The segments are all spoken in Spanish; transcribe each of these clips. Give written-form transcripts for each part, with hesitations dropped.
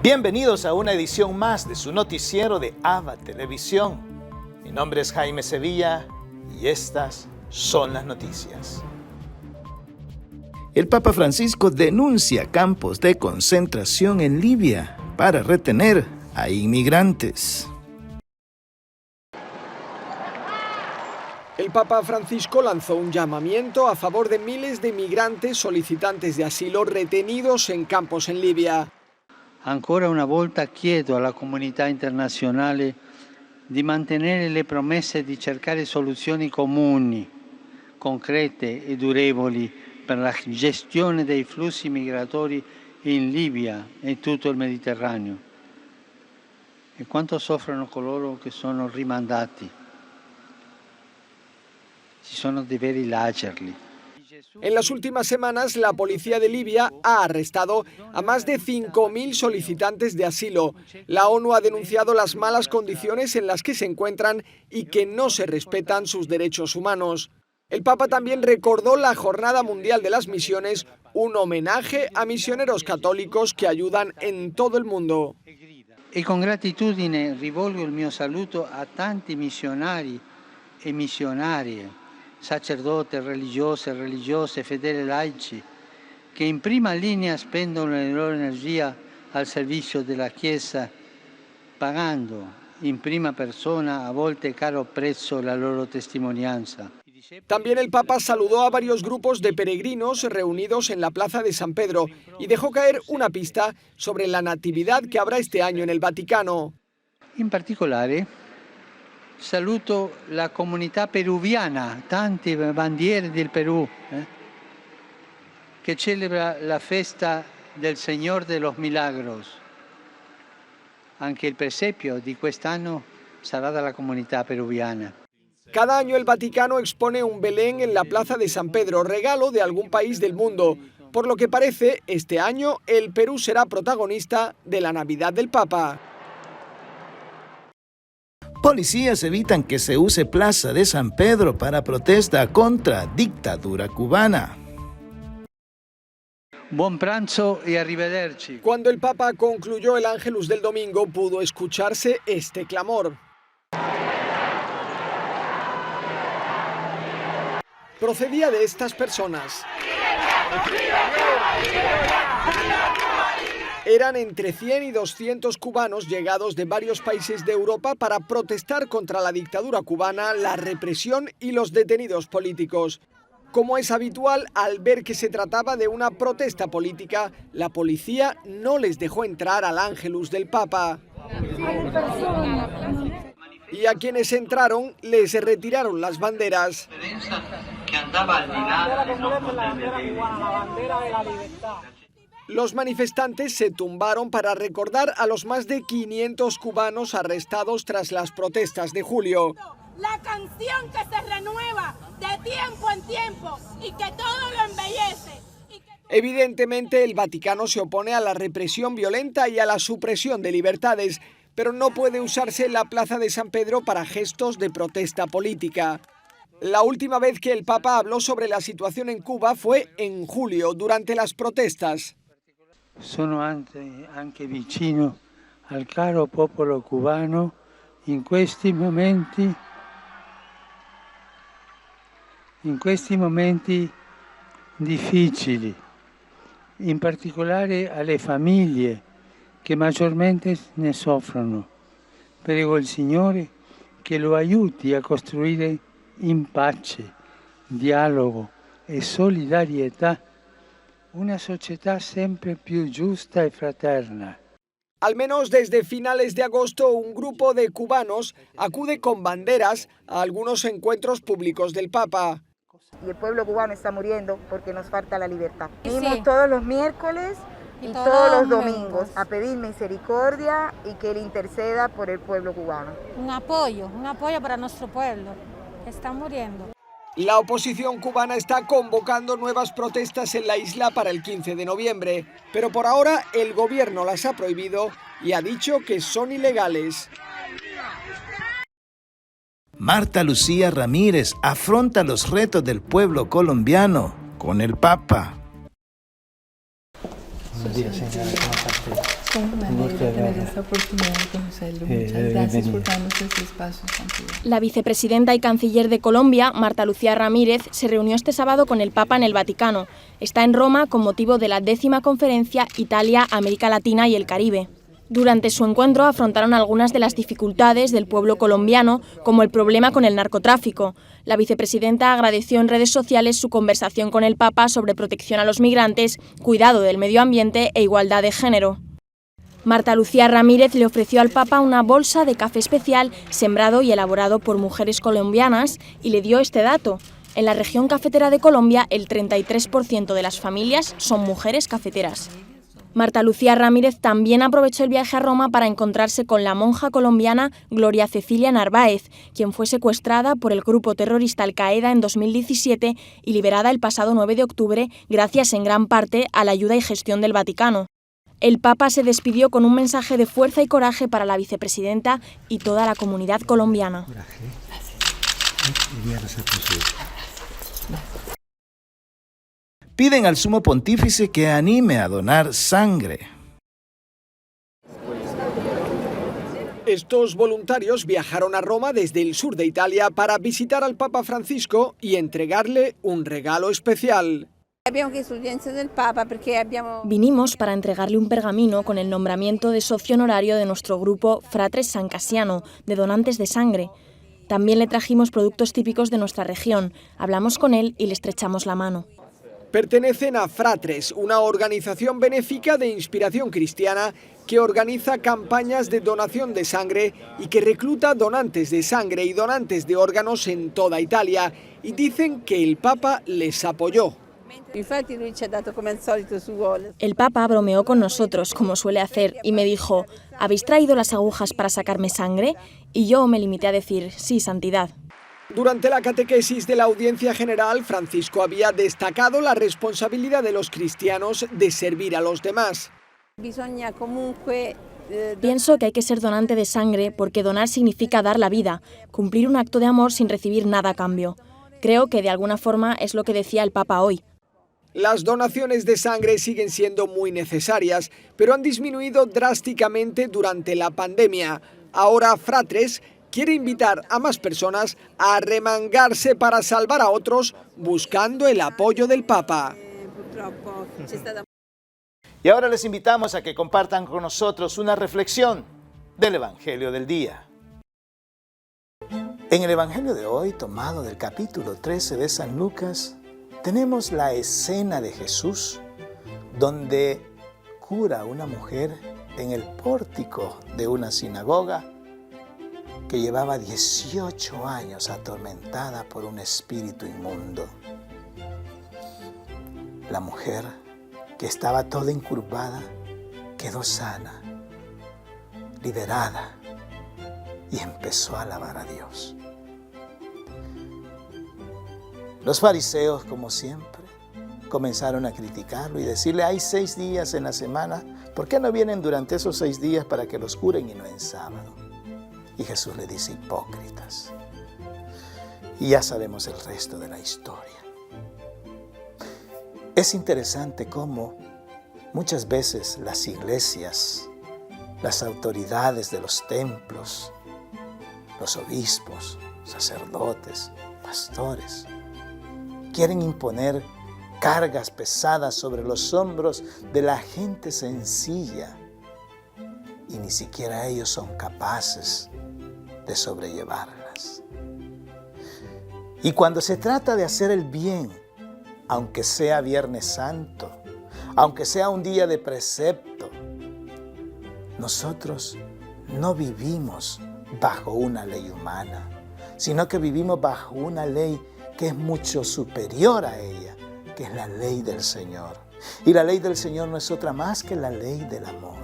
Bienvenidos a una edición más de su noticiero de AVA Televisión. Mi nombre es Jaime Sevilla y estas son las noticias. El Papa Francisco denuncia campos de concentración en Libia para retener a inmigrantes. El Papa Francisco lanzó un llamamiento a favor de miles de migrantes solicitantes de asilo retenidos en campos en Libia. Ancora una volta chiedo alla comunità internazionale di mantenere le promesse di cercare soluzioni comuni, concrete e durevoli per la gestione dei flussi migratori in Libia e in tutto il Mediterraneo. E quanto soffrono coloro che sono rimandati. Ci sono dei veri lacerli. En las últimas semanas, la policía de Libia ha arrestado a más de 5.000 solicitantes de asilo. La ONU ha denunciado las malas condiciones en las que se encuentran y que no se respetan sus derechos humanos. El Papa también recordó la Jornada Mundial de las Misiones, un homenaje a misioneros católicos que ayudan en todo el mundo. E con gratitudine rivolgo il mio saluto a tanti missionari e missionarie, sacerdote, religiose, fedeli laici, che in prima linea spendono la loro energia al servizio della Chiesa, pagando in prima persona, a volte caro prezzo, la loro testimonianza. También el Papa saludó a varios grupos de peregrinos reunidos en la Plaza de San Pedro y dejó caer una pista sobre la natividad que habrá este año en el Vaticano. In particolare saluto la comunità peruviana, tante bandiere del Perù, che celebra la festa del Señor de los Milagros. Anche il presepio di quest'anno sarà dalla comunità peruviana. Cada año el Vaticano expone un Belén en la Plaza de San Pedro, regalo de algún país del mundo. Por lo que parece, este año el Perú será protagonista de la Navidad del Papa. Policías evitan que se use Plaza de San Pedro para protesta contra dictadura cubana. Buon pranzo y arrivederci. Cuando el Papa concluyó el Ángelus del domingo, pudo escucharse este clamor. Procedía de estas personas. Eran entre 100 y 200 cubanos llegados de varios países de Europa para protestar contra la dictadura cubana, la represión y los detenidos políticos. Como es habitual, al ver que se trataba de una protesta política, la policía no les dejó entrar al Ángelus del Papa. Y a quienes entraron les retiraron las banderas. Los manifestantes se tumbaron para recordar a los más de 500 cubanos arrestados tras las protestas de julio. La canción que se renueva de tiempo en tiempo y que todo lo embellece. Evidentemente, el Vaticano se opone a la represión violenta y a la supresión de libertades, pero no puede usarse la Plaza de San Pedro para gestos de protesta política. La última vez que el Papa habló sobre la situación en Cuba fue en julio, durante las protestas. Sono anche vicino al caro popolo cubano in questi momenti difficili, in particolare alle famiglie che maggiormente ne soffrono. Prego il Signore che lo aiuti a costruire in pace, dialogo e solidarietà una società sempre più giusta e fraterna. Al menos desde finales de agosto, un grupo de cubanos acude con banderas a algunos encuentros públicos del Papa. Y el pueblo cubano está muriendo porque nos falta la libertad. Venimos todos los miércoles y todos los domingos a pedir misericordia y que Él interceda por el pueblo cubano. Un apoyo para nuestro pueblo, que está muriendo. La oposición cubana está convocando nuevas protestas en la isla para el 15 de noviembre, pero por ahora el gobierno las ha prohibido y ha dicho que son ilegales. Marta Lucía Ramírez afronta los retos del pueblo colombiano con el Papa. Buenos días, señora. ¿Cómo está usted? Como me alegra tener esta oportunidad de conocerlo. Muchas gracias por darnos este espacio, Santidad. La vicepresidenta y canciller de Colombia, Marta Lucía Ramírez, se reunió este sábado con el Papa en el Vaticano. Está en Roma con motivo de la 10ª conferencia Italia, América Latina y el Caribe. Durante su encuentro afrontaron algunas de las dificultades del pueblo colombiano, como el problema con el narcotráfico. La vicepresidenta agradeció en redes sociales su conversación con el Papa sobre protección a los migrantes, cuidado del medio ambiente e igualdad de género. Marta Lucía Ramírez le ofreció al Papa una bolsa de café especial sembrado y elaborado por mujeres colombianas y le dio este dato. En la región cafetera de Colombia, el 33% de las familias son mujeres cafeteras. Marta Lucía Ramírez también aprovechó el viaje a Roma para encontrarse con la monja colombiana Gloria Cecilia Narváez, quien fue secuestrada por el grupo terrorista Al-Qaeda en 2017 y liberada el pasado 9 de octubre gracias en gran parte a la ayuda y gestión del Vaticano. El Papa se despidió con un mensaje de fuerza y coraje para la vicepresidenta y toda la comunidad colombiana. Piden al sumo pontífice que anime a donar sangre. Estos voluntarios viajaron a Roma desde el sur de Italia para visitar al Papa Francisco y entregarle un regalo especial. Vinimos para entregarle un pergamino con el nombramiento de socio honorario de nuestro grupo Fratres San Cassiano, de donantes de sangre. También le trajimos productos típicos de nuestra región, hablamos con él y le estrechamos la mano. Pertenecen a Fratres, una organización benéfica de inspiración cristiana que organiza campañas de donación de sangre y que recluta donantes de sangre y donantes de órganos en toda Italia, y dicen que el Papa les apoyó. El Papa bromeó con nosotros, como suele hacer, y me dijo: ¿habéis traído las agujas para sacarme sangre? Y yo me limité a decir: sí, santidad. Durante la catequesis de la Audiencia General, Francisco había destacado la responsabilidad de los cristianos de servir a los demás. Pienso que hay que ser donante de sangre porque donar significa dar la vida, cumplir un acto de amor sin recibir nada a cambio. Creo que de alguna forma es lo que decía el Papa hoy. Las donaciones de sangre siguen siendo muy necesarias, pero han disminuido drásticamente durante la pandemia. Ahora Fratres quiere invitar a más personas a arremangarse para salvar a otros, buscando el apoyo del Papa. Y ahora les invitamos a que compartan con nosotros una reflexión del Evangelio del día. En el Evangelio de hoy, tomado del capítulo 13 de San Lucas, tenemos la escena de Jesús, donde cura a una mujer en el pórtico de una sinagoga que llevaba 18 años atormentada por un espíritu inmundo. La mujer, que estaba toda encurvada, quedó sana, liberada, y empezó a alabar a Dios. Los fariseos, como siempre, comenzaron a criticarlo y decirle: hay 6 días en la semana, ¿por qué no vienen durante esos 6 días para que los curen y no en sábado? Y Jesús le dice: hipócritas. Y ya sabemos el resto de la historia. Es interesante cómo muchas veces las iglesias, las autoridades de los templos, los obispos, sacerdotes, pastores, quieren imponer cargas pesadas sobre los hombros de la gente sencilla y ni siquiera ellos son capaces de sobrellevarlas. Y cuando se trata de hacer el bien, aunque sea Viernes Santo, aunque sea un día de precepto, nosotros no vivimos bajo una ley humana, sino que vivimos bajo una ley que es mucho superior a ella, que es la ley del Señor. Y la ley del Señor no es otra más que la ley del amor.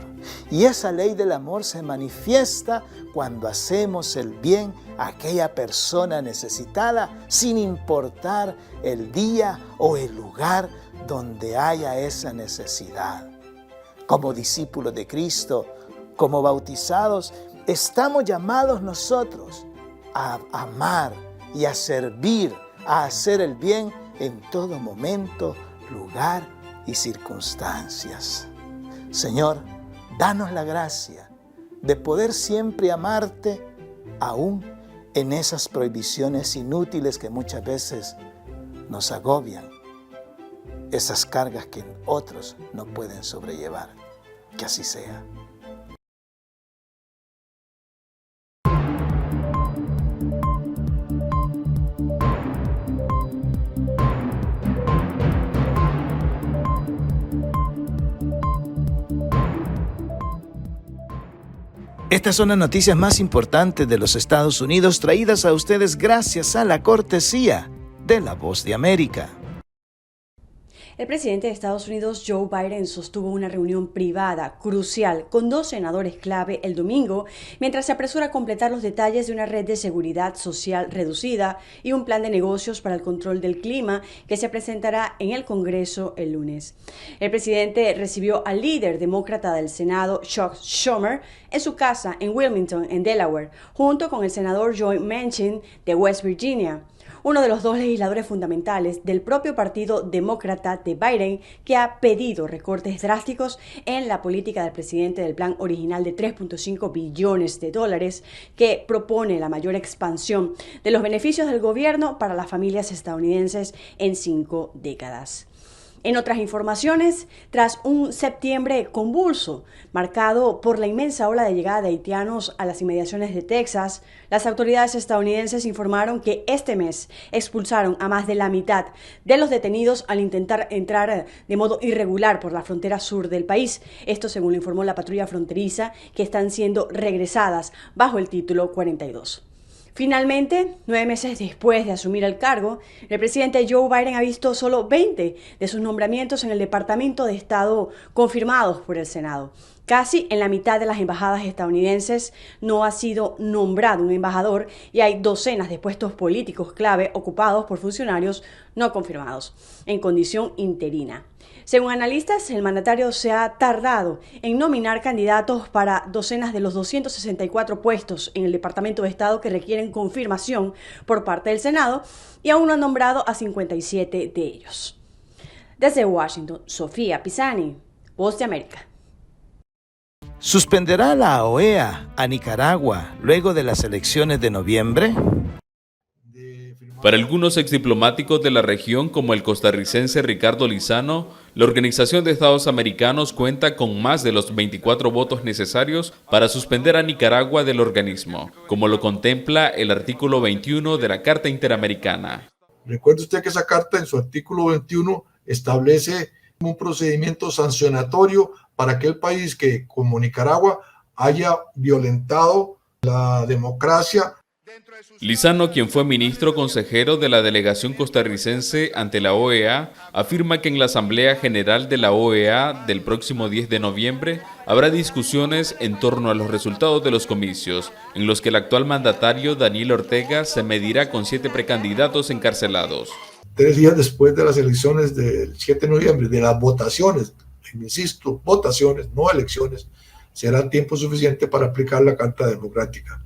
Y esa ley del amor se manifiesta cuando hacemos el bien a aquella persona necesitada, sin importar el día o el lugar donde haya esa necesidad. Como discípulos de Cristo, como bautizados, estamos llamados nosotros a amar y a servir, a hacer el bien en todo momento, lugar y circunstancias. Señor, danos la gracia de poder siempre amarte, aún en esas prohibiciones inútiles que muchas veces nos agobian, esas cargas que otros no pueden sobrellevar. Que así sea. Estas son las noticias más importantes de los Estados Unidos, traídas a ustedes gracias a la cortesía de La Voz de América. El presidente de Estados Unidos, Joe Biden, sostuvo una reunión privada crucial con 2 senadores clave el domingo, mientras se apresura a completar los detalles de una red de seguridad social reducida y un plan de negocios para el control del clima que se presentará en el Congreso el lunes. El presidente recibió al líder demócrata del Senado, Chuck Schumer, en su casa en Wilmington, en Delaware, junto con el senador Joe Manchin de West Virginia, uno de los 2 legisladores fundamentales del propio partido demócrata de Biden, que ha pedido recortes drásticos en la política del presidente del plan original de $3.5 billones que propone la mayor expansión de los beneficios del gobierno para las familias estadounidenses en 5 décadas. En otras informaciones, tras un septiembre convulso, marcado por la inmensa ola de llegada de haitianos a las inmediaciones de Texas, las autoridades estadounidenses informaron que este mes expulsaron a más de la mitad de los detenidos al intentar entrar de modo irregular por la frontera sur del país. Esto según lo informó la patrulla fronteriza, que están siendo regresadas bajo el título 42. Finalmente, 9 meses después de asumir el cargo, el presidente Joe Biden ha visto solo 20 de sus nombramientos en el Departamento de Estado confirmados por el Senado. Casi en la mitad de las embajadas estadounidenses no ha sido nombrado un embajador y hay docenas de puestos políticos clave ocupados por funcionarios no confirmados, en condición interina. Según analistas, el mandatario se ha tardado en nominar candidatos para docenas de los 264 puestos en el Departamento de Estado que requieren confirmación por parte del Senado y aún no ha nombrado a 57 de ellos. Desde Washington, Sofía Pisani, Voz de América. ¿Suspenderá la OEA a Nicaragua luego de las elecciones de noviembre? Para algunos exdiplomáticos de la región, como el costarricense Ricardo Lizano, la Organización de Estados Americanos cuenta con más de los 24 votos necesarios para suspender a Nicaragua del organismo, como lo contempla el artículo 21 de la Carta Interamericana. Recuerde usted que esa carta en su artículo 21 establece un procedimiento sancionatorio para aquel país que, como Nicaragua, haya violentado la democracia. Lizano, quien fue ministro consejero de la delegación costarricense ante la OEA, afirma que en la Asamblea General de la OEA del próximo 10 de noviembre habrá discusiones en torno a los resultados de los comicios, en los que el actual mandatario Daniel Ortega se medirá con 7 precandidatos encarcelados. 3 días después de las elecciones del 7 de noviembre, de las votaciones, insisto, votaciones, no elecciones, será tiempo suficiente para aplicar la Carta Democrática.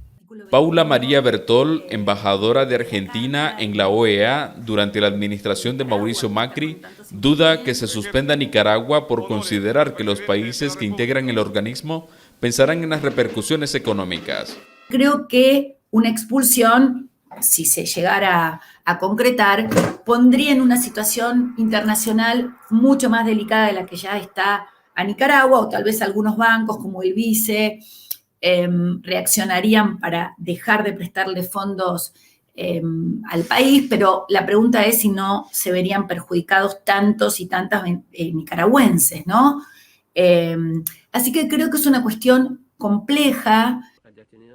Paula María Bertol, embajadora de Argentina en la OEA durante la administración de Mauricio Macri, duda que se suspenda Nicaragua por considerar que los países que integran el organismo pensarán en las repercusiones económicas. Creo que una expulsión, si se llegara a concretar, pondría en una situación internacional mucho más delicada de la que ya está a Nicaragua, o tal vez algunos bancos como el BICE reaccionarían para dejar de prestarle fondos al país, pero la pregunta es si no se verían perjudicados tantos y tantas nicaragüenses, ¿no? Así que creo que es una cuestión compleja.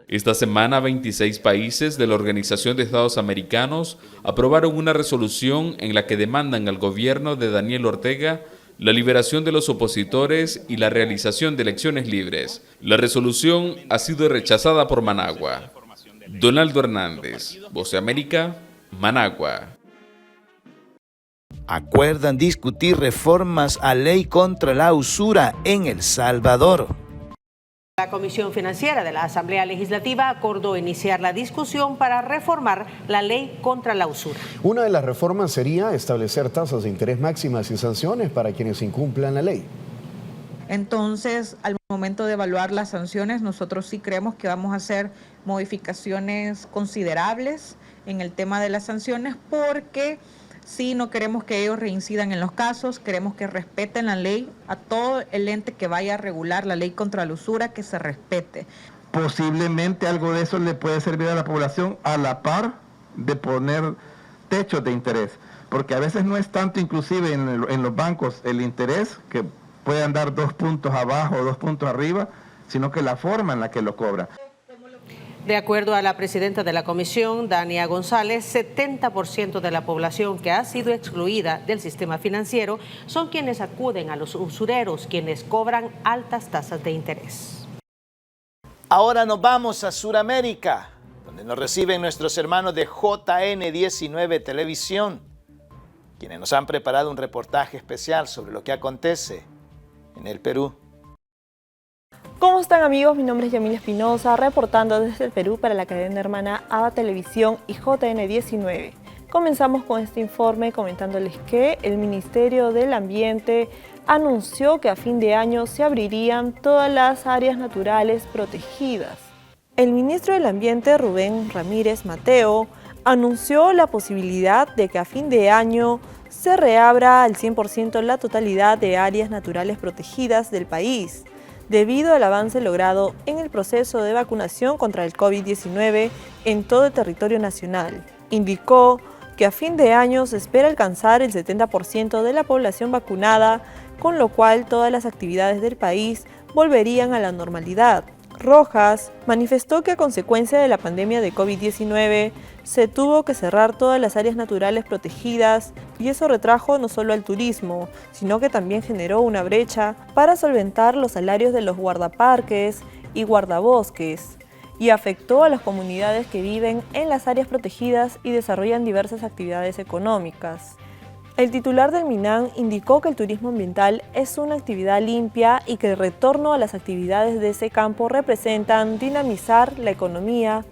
Esta semana, 26 países de la Organización de Estados Americanos aprobaron una resolución en la que demandan al gobierno de Daniel Ortega la liberación de los opositores y la realización de elecciones libres. La resolución ha sido rechazada por Managua. Donaldo Hernández, Voz de América, Managua. Acuerdan discutir reformas a ley contra la usura en El Salvador. La Comisión Financiera de la Asamblea Legislativa acordó iniciar la discusión para reformar la ley contra la usura. Una de las reformas sería establecer tasas de interés máximas y sanciones para quienes incumplan la ley. Entonces, al momento de evaluar las sanciones, nosotros sí creemos que vamos a hacer modificaciones considerables en el tema de las sanciones, porque sí no queremos que ellos reincidan en los casos, queremos que respeten la ley, a todo el ente que vaya a regular la ley contra la usura, que se respete. Posiblemente algo de eso le puede servir a la población a la par de poner techos de interés, porque a veces no es tanto inclusive en los bancos el interés, que puedan dar 2 puntos abajo o 2 puntos arriba, sino que la forma en la que lo cobra. De acuerdo a la presidenta de la comisión, Dania González, 70% de la población que ha sido excluida del sistema financiero son quienes acuden a los usureros, quienes cobran altas tasas de interés. Ahora nos vamos a Sudamérica, donde nos reciben nuestros hermanos de JN19 Televisión, quienes nos han preparado un reportaje especial sobre lo que acontece en el Perú. ¿Cómo están, amigos? Mi nombre es Yamila Espinosa, reportando desde el Perú para la cadena hermana ABA Televisión y JN19. Comenzamos con este informe comentándoles que el Ministerio del Ambiente anunció que a fin de año se abrirían todas las áreas naturales protegidas. El ministro del Ambiente, Rubén Ramírez Mateo, anunció la posibilidad de que a fin de año se reabra al 100% la totalidad de áreas naturales protegidas del país, debido al avance logrado en el proceso de vacunación contra el COVID-19 en todo el territorio nacional. Indicó que a fin de año se espera alcanzar el 70% de la población vacunada, con lo cual todas las actividades del país volverían a la normalidad. Rojas manifestó que a consecuencia de la pandemia de COVID-19 se tuvo que cerrar todas las áreas naturales protegidas y eso retrajo no solo al turismo, sino que también generó una brecha para solventar los salarios de los guardaparques y guardabosques y afectó a las comunidades que viven en las áreas protegidas y desarrollan diversas actividades económicas. El titular del MINAM indicó que el turismo ambiental es una actividad limpia y que el retorno a las actividades de ese campo representan dinamizar la economía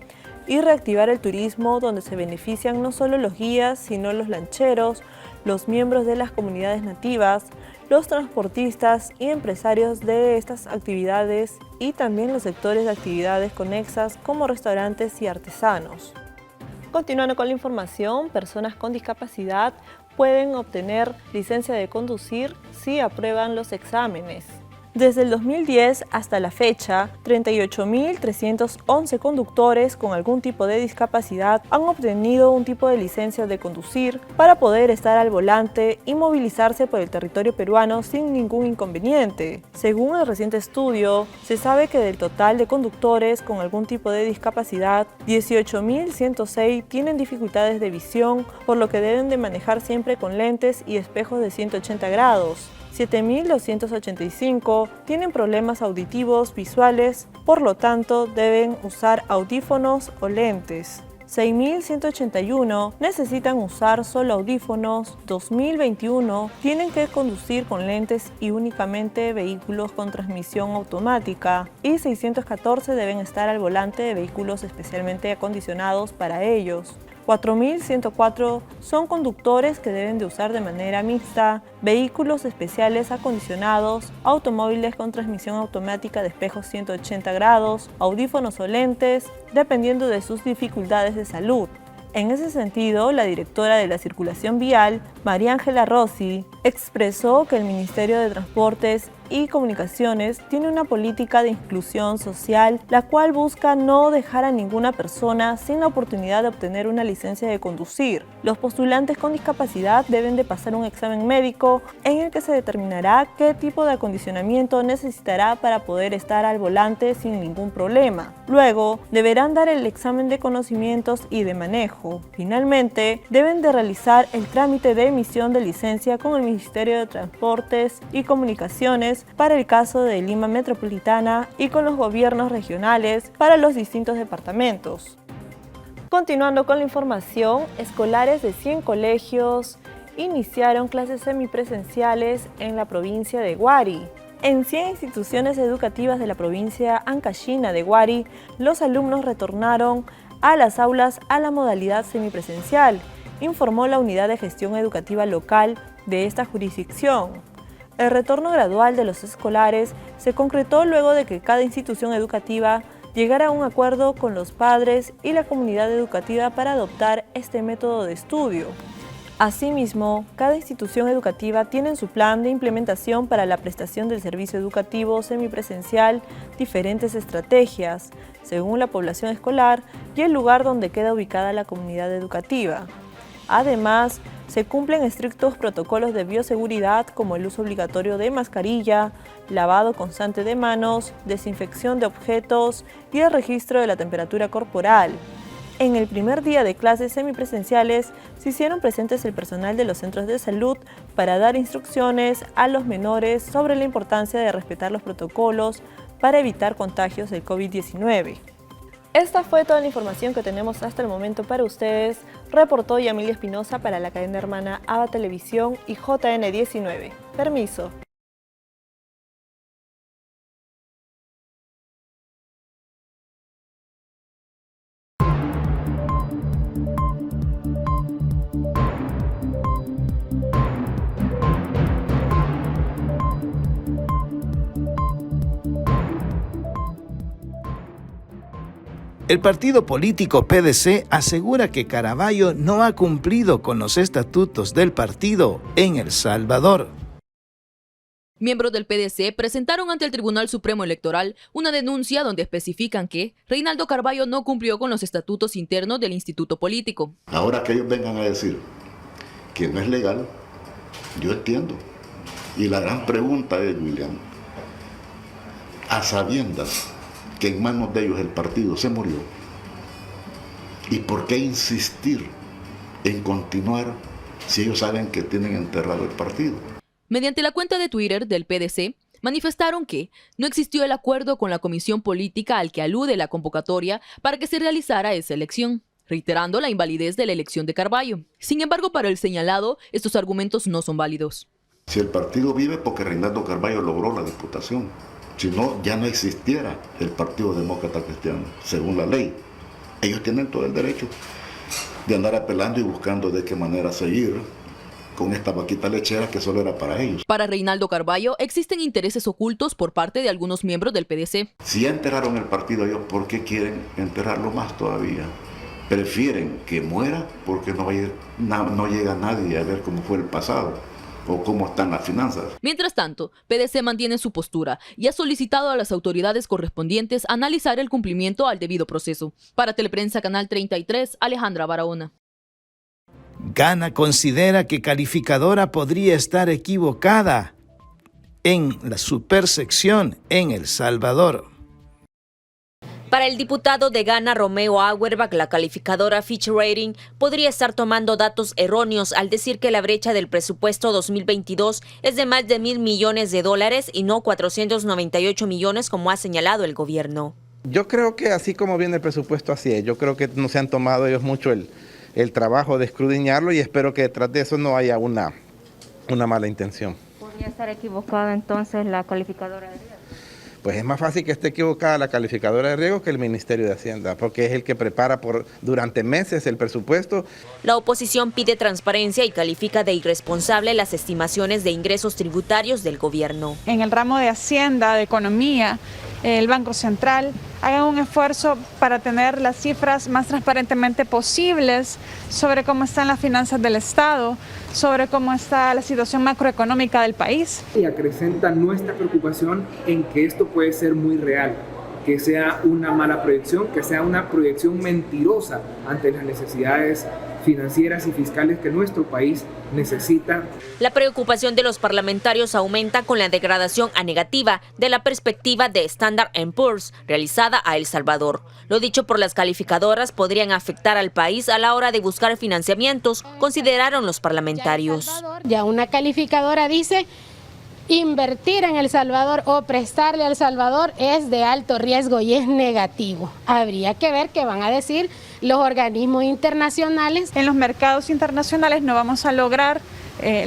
y reactivar el turismo, donde se benefician no solo los guías, sino los lancheros, los miembros de las comunidades nativas, los transportistas y empresarios de estas actividades y también los sectores de actividades conexas como restaurantes y artesanos. Continuando con la información, personas con discapacidad pueden obtener licencia de conducir si aprueban los exámenes. Desde el 2010 hasta la fecha, 38.311 conductores con algún tipo de discapacidad han obtenido un tipo de licencia de conducir para poder estar al volante y movilizarse por el territorio peruano sin ningún inconveniente. Según el reciente estudio, se sabe que del total de conductores con algún tipo de discapacidad, 18.106 tienen dificultades de visión, por lo que deben de manejar siempre con lentes y espejos de 180 grados. 7.285 tienen problemas auditivos visuales, por lo tanto deben usar audífonos o lentes. 6.181 necesitan usar solo audífonos, 2.021 tienen que conducir con lentes y únicamente vehículos con transmisión automática y 614 deben estar al volante de vehículos especialmente acondicionados para ellos. 4.104 son conductores que deben de usar de manera mixta vehículos especiales acondicionados, automóviles con transmisión automática de espejos 180 grados, audífonos o lentes, dependiendo de sus dificultades de salud. En ese sentido, la directora de la Circulación Vial, María Ángela Rossi, expresó que el Ministerio de Transportes y Comunicaciones tiene una política de inclusión social, la cual busca no dejar a ninguna persona sin la oportunidad de obtener una licencia de conducir. Los postulantes con discapacidad deben de pasar un examen médico en el que se determinará qué tipo de acondicionamiento necesitará para poder estar al volante sin ningún problema. Luego, deberán dar el examen de conocimientos y de manejo. Finalmente, deben de realizar el trámite de emisión de licencia con el Ministerio de Transportes y Comunicaciones para el caso de Lima Metropolitana y con los gobiernos regionales para los distintos departamentos. Continuando con la información, escolares de 100 colegios iniciaron clases semipresenciales en la provincia de Huari. En 100 instituciones educativas de la provincia Ancaxina de Huari, los alumnos retornaron a las aulas a la modalidad semipresencial, informó la Unidad de Gestión Educativa Local de esta jurisdicción. El retorno gradual de los escolares se concretó luego de que cada institución educativa llegara a un acuerdo con los padres y la comunidad educativa para adoptar este método de estudio. Asimismo, cada institución educativa tiene en su plan de implementación para la prestación del servicio educativo semipresencial diferentes estrategias, según la población escolar y el lugar donde queda ubicada la comunidad educativa. Además, se cumplen estrictos protocolos de bioseguridad como el uso obligatorio de mascarilla, lavado constante de manos, desinfección de objetos y el registro de la temperatura corporal. En el primer día de clases semipresenciales se hicieron presentes el personal de los centros de salud para dar instrucciones a los menores sobre la importancia de respetar los protocolos para evitar contagios del COVID-19. Esta fue toda la información que tenemos hasta el momento para ustedes. Reportó Yamilia Espinosa para la cadena hermana ABA Televisión y JN19. Permiso. El partido político PDC asegura que Caraballo no ha cumplido con los estatutos del partido en El Salvador. Miembros del PDC presentaron ante el Tribunal Supremo Electoral una denuncia donde especifican que Reinaldo Carballo no cumplió con los estatutos internos del instituto político. Ahora que ellos vengan a decir que no es legal, yo entiendo. Y la gran pregunta es, William, a sabiendas que en manos de ellos el partido se murió, ¿y por qué insistir en continuar si ellos saben que tienen enterrado el partido? Mediante la cuenta de Twitter del PDC, manifestaron que no existió el acuerdo con la comisión política al que alude la convocatoria para que se realizara esa elección, reiterando la invalidez de la elección de Carballo. Sin embargo, para el señalado, estos argumentos no son válidos. Si el partido vive porque Reinaldo Carballo logró la diputación, si no, ya no existiera el Partido Demócrata Cristiano, según la ley. Ellos tienen todo el derecho de andar apelando y buscando de qué manera seguir con esta vaquita lechera que solo era para ellos. Para Reinaldo Carballo existen intereses ocultos por parte de algunos miembros del PDC. Si ya enterraron el partido ellos, ¿por qué quieren enterrarlo más todavía? Prefieren que muera porque no llega nadie a ver cómo fue el pasado o cómo están las finanzas. Mientras tanto, PDC mantiene su postura y ha solicitado a las autoridades correspondientes analizar el cumplimiento al debido proceso. Para Teleprensa Canal 33, Alejandra Barahona. Gana considera que Calificadora podría estar equivocada en su percepción en El Salvador. Para el diputado de Gana, Romeo Auerbach, la calificadora Fitch Rating podría estar tomando datos erróneos al decir que la brecha del presupuesto 2022 es de más de $1,000 millones y no 498 millones como ha señalado el gobierno. Yo creo que así como viene el presupuesto, así es. Yo creo que no se han tomado ellos mucho el trabajo de escudriñarlo y espero que detrás de eso no haya una mala intención. ¿Podría estar equivocada entonces la calificadora de riesgo? Pues es más fácil que esté equivocada la calificadora de riesgo que el Ministerio de Hacienda, porque es el que prepara durante meses el presupuesto. La oposición pide transparencia y califica de irresponsable las estimaciones de ingresos tributarios del gobierno. En el ramo de Hacienda, de Economía, el Banco Central, hagan un esfuerzo para tener las cifras más transparentemente posibles sobre cómo están las finanzas del Estado, sobre cómo está la situación macroeconómica del país. Y acrecenta nuestra preocupación en que esto puede ser muy real, que sea una mala proyección, que sea una proyección mentirosa ante las necesidades financieras y fiscales que nuestro país necesita. La preocupación de los parlamentarios aumenta con la degradación a negativa de la perspectiva de Standard & Poor's realizada a El Salvador. Lo dicho por las calificadoras podrían afectar al país a la hora de buscar financiamientos, consideraron los parlamentarios. Ya una calificadora dice: invertir en El Salvador o prestarle a El Salvador es de alto riesgo y es negativo. Habría que ver qué van a decir los organismos internacionales. En los mercados internacionales no vamos a lograr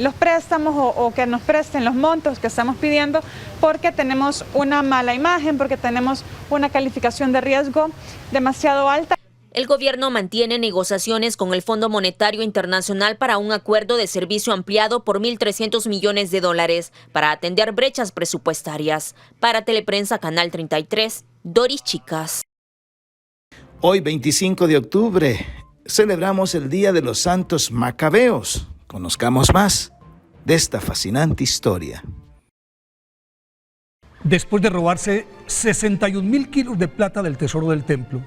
los préstamos o que nos presten los montos que estamos pidiendo porque tenemos una mala imagen, porque tenemos una calificación de riesgo demasiado alta. El gobierno mantiene negociaciones con el Fondo Monetario Internacional para un acuerdo de servicio ampliado por $1.300 millones para atender brechas presupuestarias. Para Teleprensa Canal 33, Doris Chicas. Hoy, 25 de octubre, celebramos el Día de los Santos Macabeos. Conozcamos más de esta fascinante historia. Después de robarse 61.000 kilos de plata del tesoro del templo,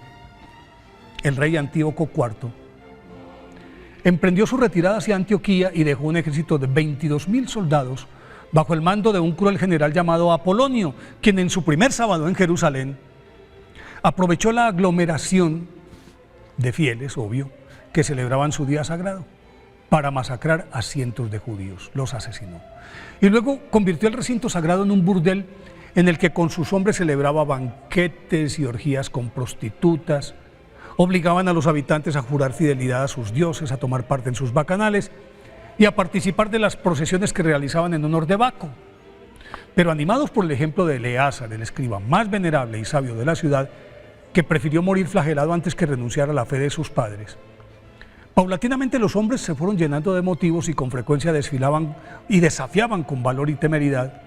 el rey Antíoco IV emprendió su retirada hacia Antioquía y dejó un ejército de 22.000 soldados bajo el mando de un cruel general llamado Apolonio, quien en su primer sábado en Jerusalén aprovechó la aglomeración de fieles, obvio, que celebraban su día sagrado para masacrar a cientos de judíos, los asesinó. Y luego convirtió el recinto sagrado en un burdel en el que con sus hombres celebraba banquetes y orgías con prostitutas, obligaban a los habitantes a jurar fidelidad a sus dioses, a tomar parte en sus bacanales y a participar de las procesiones que realizaban en honor de Baco. Pero animados por el ejemplo de Eleazar, el escriba más venerable y sabio de la ciudad, que prefirió morir flagelado antes que renunciar a la fe de sus padres, paulatinamente los hombres se fueron llenando de motivos y con frecuencia desfilaban y desafiaban con valor y temeridad,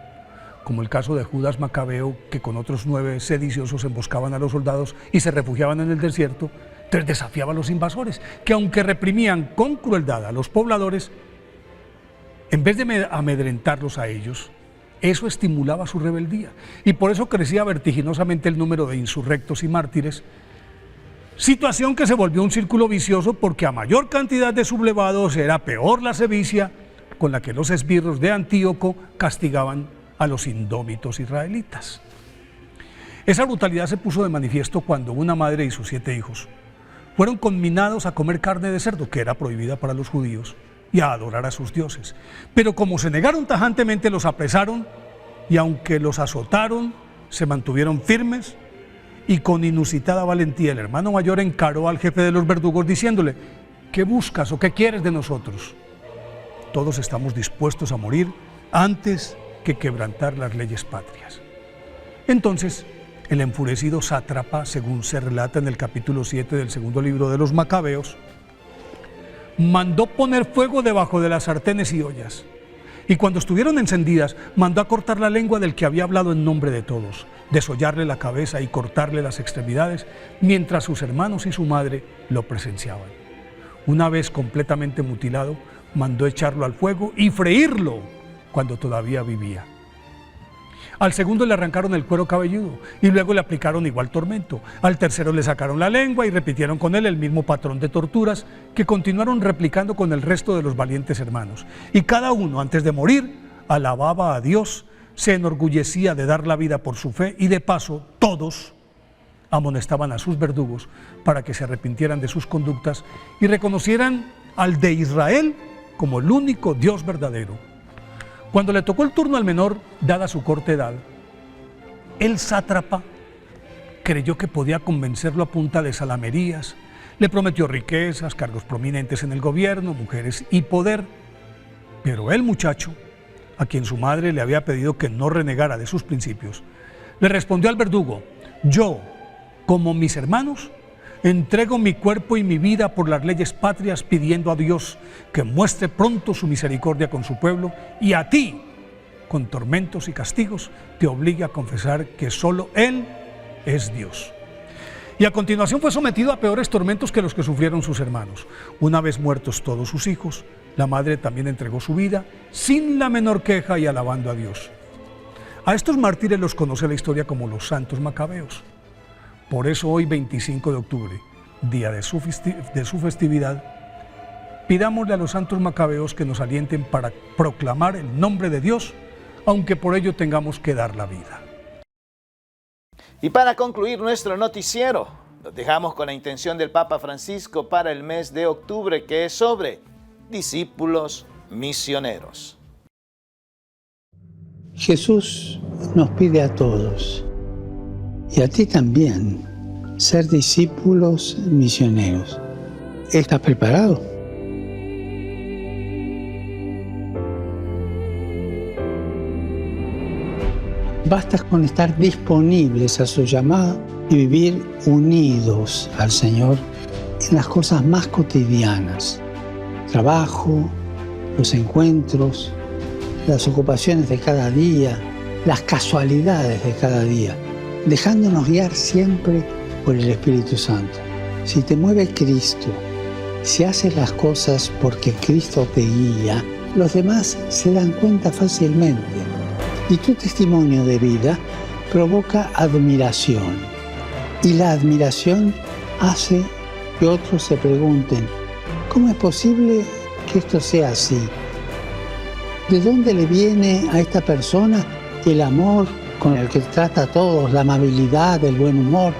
como el caso de Judas Macabeo, que con otros 9 sediciosos emboscaban a los soldados y se refugiaban en el desierto. Entonces desafiaba a los invasores, que aunque reprimían con crueldad a los pobladores, en vez de amedrentarlos a ellos, eso estimulaba su rebeldía, y por eso crecía vertiginosamente el número de insurrectos y mártires, situación que se volvió un círculo vicioso porque a mayor cantidad de sublevados era peor la sevicia con la que los esbirros de Antíoco castigaban a los indómitos israelitas. Esa brutalidad se puso de manifiesto cuando una madre y sus 7 hijos fueron conminados a comer carne de cerdo, que era prohibida para los judíos, y a adorar a sus dioses. Pero como se negaron tajantemente, los apresaron y aunque los azotaron, se mantuvieron firmes y con inusitada valentía el hermano mayor encaró al jefe de los verdugos diciéndole: ¿qué buscas o qué quieres de nosotros? Todos estamos dispuestos a morir antes que quebrantar las leyes patrias. Entonces, el enfurecido sátrapa, según se relata en el capítulo 7 del segundo libro de los Macabeos, mandó poner fuego debajo de las sartenes y ollas, y cuando estuvieron encendidas, mandó a cortar la lengua del que había hablado en nombre de todos, desollarle la cabeza y cortarle las extremidades, mientras sus hermanos y su madre lo presenciaban. Una vez completamente mutilado, mandó echarlo al fuego y freírlo cuando todavía vivía. Al segundo le arrancaron el cuero cabelludo y luego le aplicaron igual tormento. Al tercero le sacaron la lengua y repitieron con él el mismo patrón de torturas que continuaron replicando con el resto de los valientes hermanos. Y cada uno, antes de morir, alababa a Dios, se enorgullecía de dar la vida por su fe y de paso todos amonestaban a sus verdugos para que se arrepintieran de sus conductas y reconocieran al de Israel como el único Dios verdadero. Cuando le tocó el turno al menor, dada su corta edad, el sátrapa creyó que podía convencerlo a punta de salamerías, le prometió riquezas, cargos prominentes en el gobierno, mujeres y poder, pero el muchacho, a quien su madre le había pedido que no renegara de sus principios, le respondió al verdugo: yo, como mis hermanos, entrego mi cuerpo y mi vida por las leyes patrias, pidiendo a Dios que muestre pronto su misericordia con su pueblo y a ti, con tormentos y castigos, te obligue a confesar que solo Él es Dios. Y a continuación fue sometido a peores tormentos que los que sufrieron sus hermanos. Una vez muertos todos sus hijos, la madre también entregó su vida sin la menor queja y alabando a Dios. A estos mártires los conoce la historia como los Santos Macabeos. Por eso hoy, 25 de octubre, día de su festividad, pidámosle a los santos macabeos que nos alienten para proclamar el nombre de Dios, aunque por ello tengamos que dar la vida. Y para concluir nuestro noticiero, nos dejamos con la intención del Papa Francisco para el mes de octubre, que es sobre discípulos misioneros. Jesús nos pide a todos, y a ti también, ser discípulos misioneros. ¿Estás preparado? Basta con estar disponibles a su llamada y vivir unidos al Señor en las cosas más cotidianas. Trabajo, los encuentros, las ocupaciones de cada día, las casualidades de cada día, dejándonos guiar siempre por el Espíritu Santo. Si te mueve Cristo, si haces las cosas porque Cristo te guía, los demás se dan cuenta fácilmente. Y tu testimonio de vida provoca admiración. Y la admiración hace que otros se pregunten, ¿cómo es posible que esto sea así? ¿De dónde le viene a esta persona el amor con el que trata a todos, la amabilidad, el buen humor?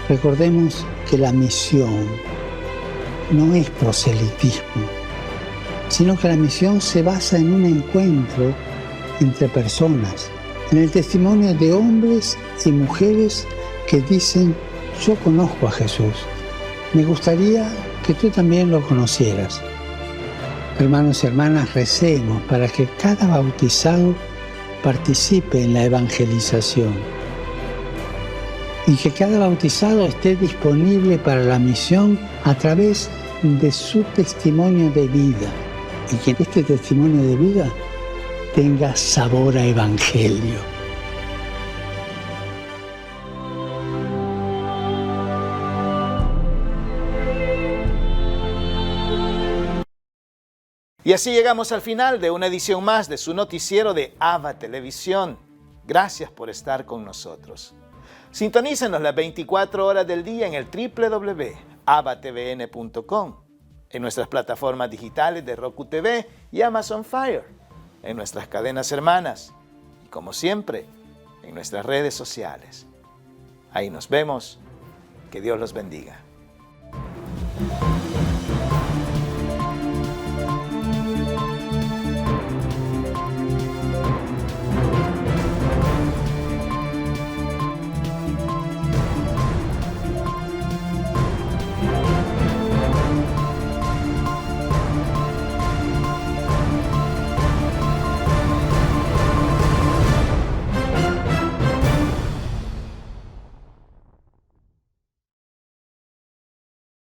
Recordemos que la misión no es proselitismo, sino que la misión se basa en un encuentro entre personas, en el testimonio de hombres y mujeres que dicen, yo conozco a Jesús, me gustaría que tú también lo conocieras. Hermanos y hermanas, recemos para que cada bautizado participe en la evangelización y que cada bautizado esté disponible para la misión a través de su testimonio de vida y que este testimonio de vida tenga sabor a evangelio. Y así llegamos al final de una edición más de su noticiero de AVA Televisión. Gracias por estar con nosotros. Sintonícenos las 24 horas del día en el www.avatvn.com, en nuestras plataformas digitales de Roku TV y Amazon Fire, en nuestras cadenas hermanas y, como siempre, en nuestras redes sociales. Ahí nos vemos. Que Dios los bendiga.